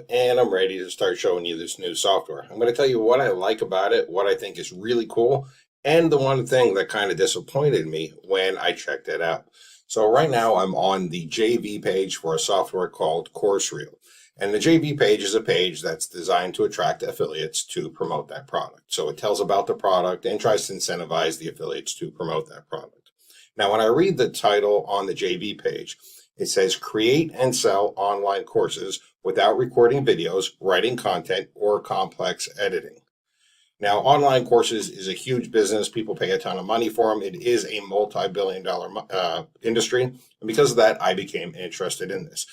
and I'm ready to start showing you this new software. I'm going to tell you what I like about it, what I think is really cool, and the one thing that kind of disappointed me when I checked it out. So right now I'm on the JV page for a software called Coursereel. And the JV page is a page that's designed to attract affiliates to promote that product. So it tells about the product and tries to incentivize the affiliates to promote that product. Now, when I read the title on the JV page, it says create and sell online courses without recording videos, writing content, or complex editing. Now, online courses is a huge business. People pay a ton of money for them. It is a multi-billion-dollar industry. And because of that, I became interested in this.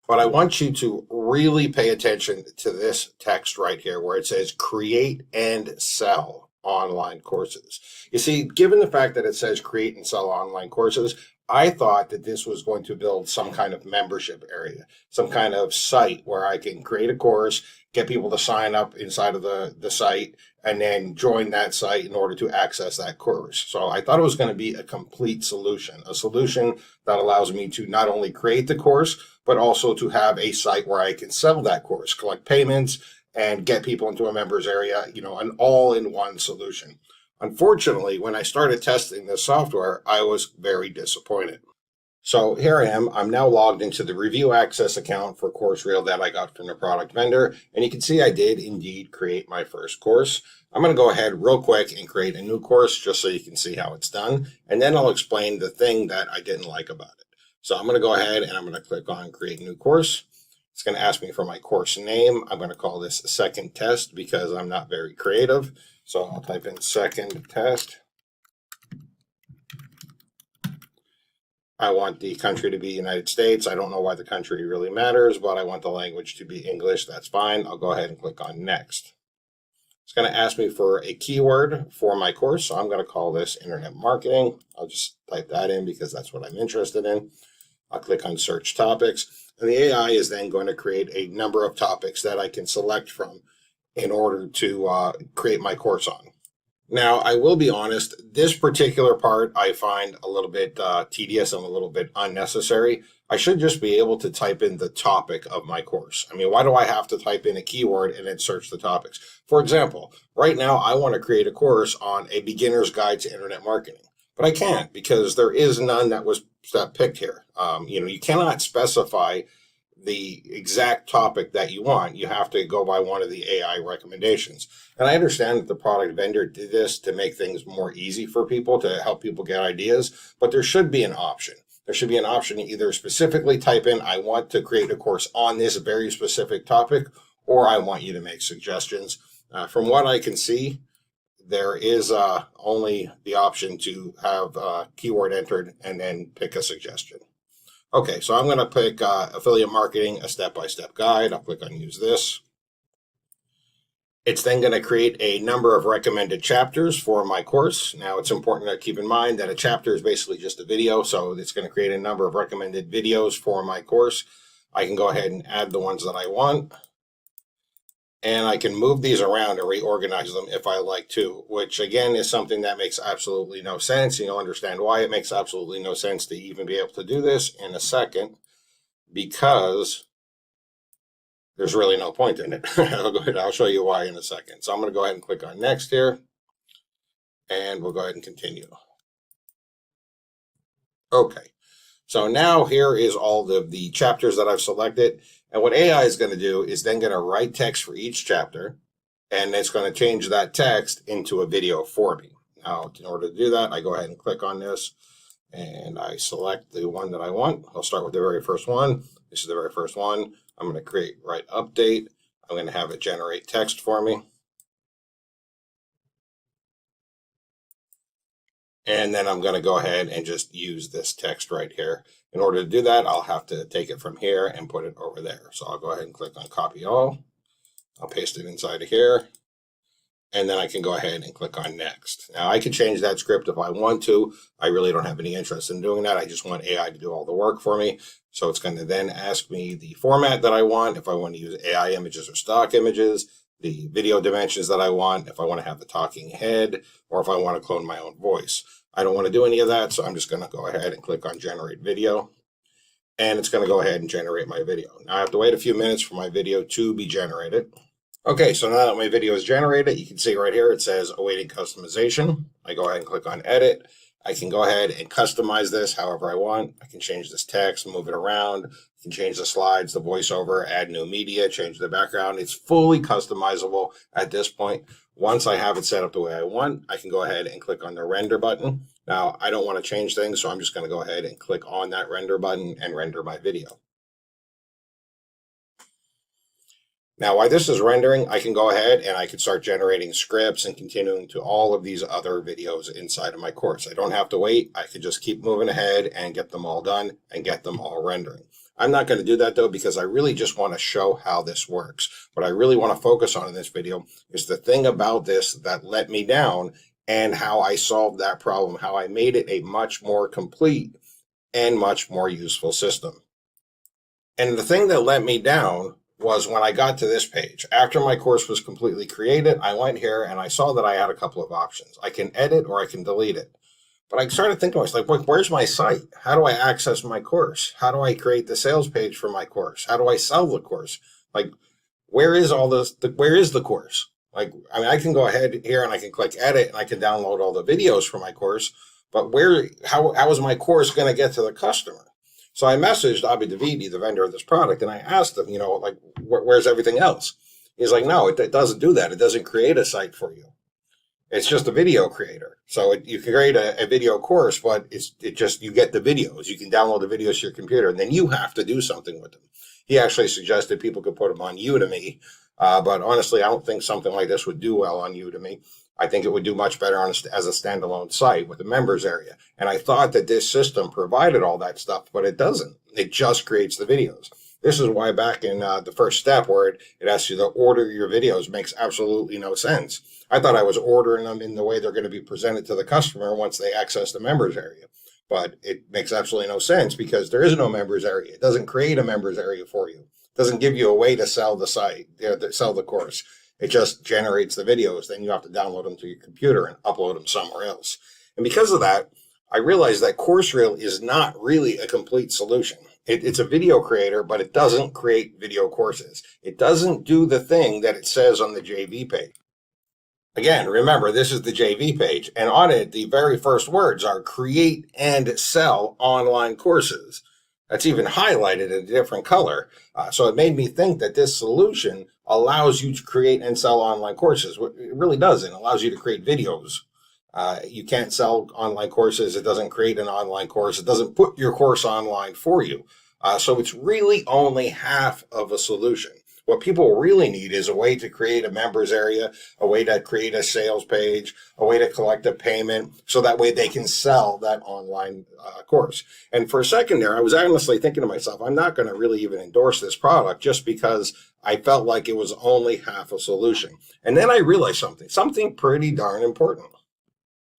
But I want you to really pay attention to this text right here where it says create and sell online courses. You see, given the fact that it says create and sell online courses, I thought that this was going to build some kind of membership area, some kind of site where I can create a course, get people to sign up inside of the site, and then join that site in order to access that course. So I thought it was going to be a complete solution, a solution that allows me to not only create the course, but also to have a site where I can sell that course, collect payments, and get people into a members area, an all-in-one solution. Unfortunately, when I started testing this software, I was very disappointed. So here I am. I'm now logged into the review access account for Coursereel that I got from the product vendor. And you can see I did indeed create my first course. I'm going to go ahead real quick and create a new course just so you can see how it's done. And then I'll explain the thing that I didn't like about it. So I'm going to go ahead and I'm going to click on create new course. It's going to ask me for my course name. I'm going to call this second test because I'm not very creative. So I'll type in second test. I want the country to be United States. I don't know why the country really matters, but I want the language to be English. That's fine. I'll go ahead and click on next. It's going to ask me for a keyword for my course. So I'm going to call this internet marketing. I'll just type that in because that's what I'm interested in. I'll click on search topics. And the AI is then going to create a number of topics that I can select from in order to create my course on. Now, I will be honest, this particular part I find a little bit tedious and a little bit unnecessary. I should just be able to type in the topic of my course. I mean, why do I have to type in a keyword and then search the topics? For example, right now I want to create a course on a beginner's guide to internet marketing, but I can't because there is none that was picked here. You cannot specify the exact topic that you want. You have to go by one of the AI recommendations. And I understand that the product vendor did this to make things more easy for people, to help people get ideas, but there should be an option. There should be an option to either specifically type in, I want to create a course on this very specific topic, or I want you to make suggestions. From what I can see, there is only the option to have a keyword entered and then pick a suggestion. Okay, so I'm going to pick affiliate marketing, a step-by-step guide. I'll click on use this. It's then going to create a number of recommended chapters for my course. Now, it's important to keep in mind that a chapter is basically just a video, so it's going to create a number of recommended videos for my course. I can go ahead and add the ones that I want. And I can move these around and reorganize them if I like to, which again is something that makes absolutely no sense. You'll understand why it makes absolutely no sense to even be able to do this in a second, because there's really no point in it. I'll show you why in a second. So I'm going to go ahead and click on next here, and we'll go ahead and continue. Okay, so now here is all the chapters that I've selected. And what AI is going to do is then going to write text for each chapter, and it's going to change that text into a video for me. Now, in order to do that, I go ahead and click on this, and I select the one that I want. I'll start with the very first one. This is the very first one. I'm going to write update. I'm going to have it generate text for me. And then I'm going to go ahead and just use this text right here. In order to do that, I'll have to take it from here and put it over there. So I'll go ahead and click on copy all. I'll paste it inside of here. And then I can go ahead and click on next. Now I can change that script if I want to. I really don't have any interest in doing that. I just want AI to do all the work for me. So it's going to then ask me the format that I want, if I want to use AI images or stock images, the video dimensions that I want, if I want to have the talking head, or if I want to clone my own voice. I don't want to do any of that, so I'm just going to go ahead and click on generate video. and it's going to go ahead and generate my video. Now I have to wait a few minutes for my video to be generated. Okay, so now that my video is generated, you can see right here it says awaiting customization. I go ahead and click on edit. I can go ahead and customize this however I want. I can change this text, move it around. I can change the slides, the voiceover, add new media, change the background. It's fully customizable at this point. Once I have it set up the way I want, I can go ahead and click on the render button. Now, I don't want to change things, so I'm just going to go ahead and click on that render button and render my video. Now, while this is rendering, I can go ahead and I can start generating scripts and continuing to all of these other videos inside of my course. I don't have to wait. I can just keep moving ahead and get them all done and get them all rendering. I'm not going to do that though, because I really just want to show how this works. What I really want to focus on in this video is the thing about this that let me down and how I solved that problem, how I made it a much more complete and much more useful system. And the thing that let me down was when I got to this page. After my course was completely created, I went here and I saw that I had a couple of options. I can edit or I can delete it. But I started thinking, I was like, where's my site? How do I access my course? How do I create the sales page for my course? How do I sell the course? Like, where is all this? Where is the course? Like, I mean, I can go ahead here and I can click edit and I can download all the videos for my course. But how is my course going to get to the customer? So I messaged Abhi Davidi, the vendor of this product, and I asked him, like, where's everything else? He's like, no, it doesn't do that. It doesn't create a site for you. It's just a video creator. So you can create a video course, but you get the videos. You can download the videos to your computer, and then you have to do something with them. He actually suggested people could put them on Udemy, but honestly, I don't think something like this would do well on Udemy. I think it would do much better as a standalone site with a members area. And I thought that this system provided all that stuff, but it doesn't. It just creates the videos. This is why back in the first step where it asks you to order your videos makes absolutely no sense. I thought I was ordering them in the way they're going to be presented to the customer once they access the members area. But it makes absolutely no sense because there is no members area. It doesn't create a members area for you. It doesn't give you a way to sell the site, sell the course. It just generates the videos. Then you have to download them to your computer and upload them somewhere else. And because of that, I realized that Coursereel is not really a complete solution. It's a video creator, but it doesn't create video courses. It doesn't do the thing that it says on the JV page. Again, remember, this is the JV page, and on it, the very first words are create and sell online courses. That's even highlighted in a different color. So it made me think that this solution allows you to create and sell online courses. It really doesn't. It allows you to create videos. You can't sell online courses. It doesn't create an online course. It doesn't put your course online for you. So it's really only half of a solution. What people really need is a way to create a members area, a way to create a sales page, a way to collect a payment, so that way they can sell that online course. And for a second there, I was honestly thinking to myself, I'm not going to really even endorse this product just because I felt like it was only half a solution. And then I realized something pretty darn important.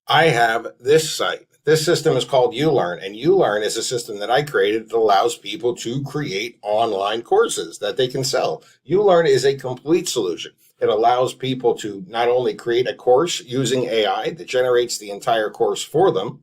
I have this site. This system is called ULearn, and ULearn is a system that I created that allows people to create online courses that they can sell. ULearn is a complete solution. It allows people to not only create a course using AI that generates the entire course for them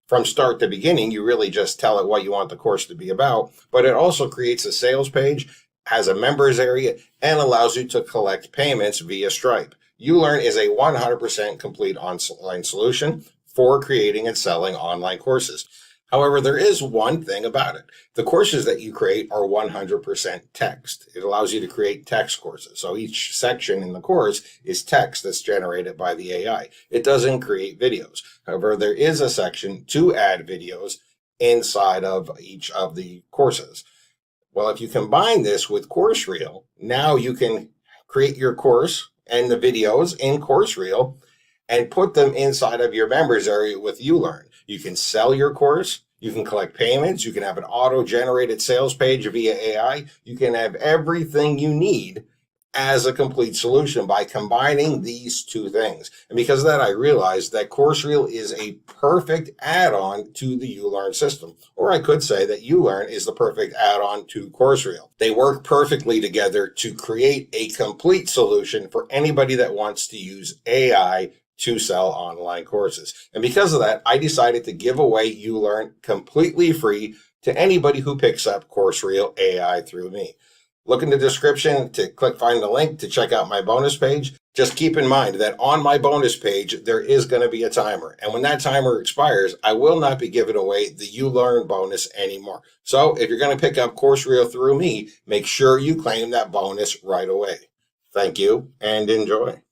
from start to beginning. You really just tell it what you want the course to be about, but it also creates a sales page, has a members area, and allows you to collect payments via Stripe. ULearn is a 100% complete online solution for creating and selling online courses. However, there is one thing about it. The courses that you create are 100% text. It allows you to create text courses. So each section in the course is text that's generated by the AI. It doesn't create videos. However, there is a section to add videos inside of each of the courses. Well, if you combine this with Coursereel, now you can create your course and the videos in Coursereel and put them inside of your members area with ULearn. You can sell your course. You can collect payments. You can have an auto-generated sales page via AI. You can have everything you need as a complete solution by combining these two things. And because of that, I realized that Coursereel is a perfect add-on to the ULearn system. Or I could say that ULearn is the perfect add-on to Coursereel. They work perfectly together to create a complete solution for anybody that wants to use AI to sell online courses. And because of that, I decided to give away ULearn completely free to anybody who picks up Coursereel AI through me. Look in the description to find the link to check out my bonus page. Just keep in mind that on my bonus page, there is going to be a timer. And when that timer expires, I will not be giving away the You Learn bonus anymore. So if you're going to pick up Coursereel through me, make sure you claim that bonus right away. Thank you and enjoy.